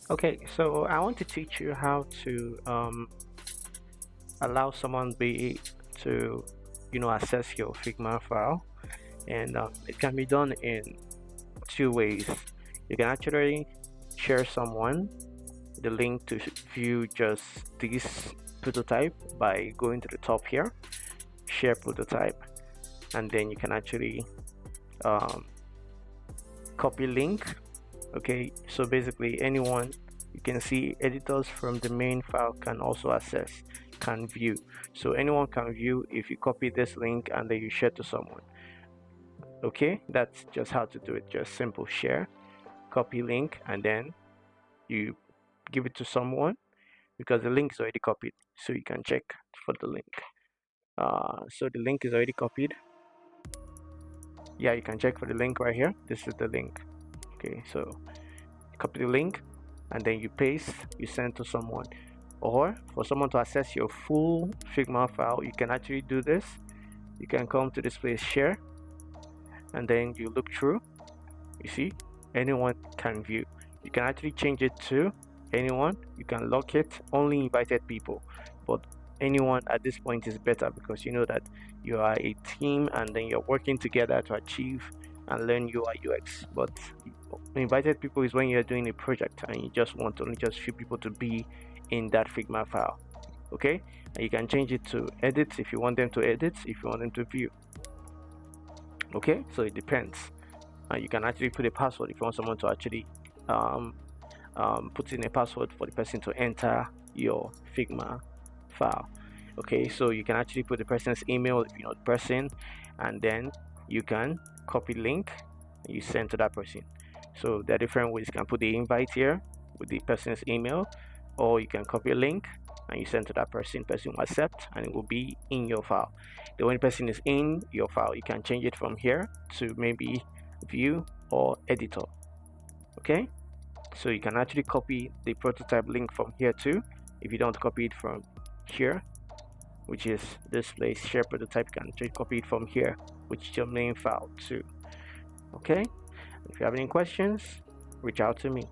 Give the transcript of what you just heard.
Okay, so I want to teach you how to allow someone be to access your Figma file, and it can be done in two ways. You can actually share someone the link to view just this prototype by going to the top here, share prototype, and then you can actually um, copy link. Okay, so basically anyone, you can see editors from the main file can also access, can view. So anyone can view if you copy this link and then you share to someone. Okay, that's just how to do it. Just simple share, copy link, and then you give it to someone because the link is already copied. So you can check for the link. So the link is already copied. Yeah, you can check for the link right here. This is the link. Okay, so copy the link and then you paste, you send to someone. Or for someone to access your full Figma file, you can actually do this. You can come to this place, share, and then you look through. You see, anyone can view. You can actually change it to anyone. You can lock it, only invited people. But anyone at this point is better because you know that you are a team and then you're working together to achieve and learn UI UX. But invited people is when you're doing a project and you just want only just few people to be in that Figma file. Okay, and you can change it to edit if you want them to edit, if you want them to view. Okay, so it depends. You can actually put a password if you want someone to actually um, put in a password for the person to enter your Figma file. Okay, so you can actually put the person's email if you know the person, and then you can copy link and you send to that person. So there are different ways. You can put the invite here with the person's email, or you can copy a link and you send to that person will accept and it will be in your file. The when person is in your file, you can change it from here to maybe view or editor. Okay, so you can actually copy the prototype link from here too. If you don't copy it from here, which is this place, share prototype, you can actually copy it from here, which is your main file too. Okay, if you have any questions, reach out to me.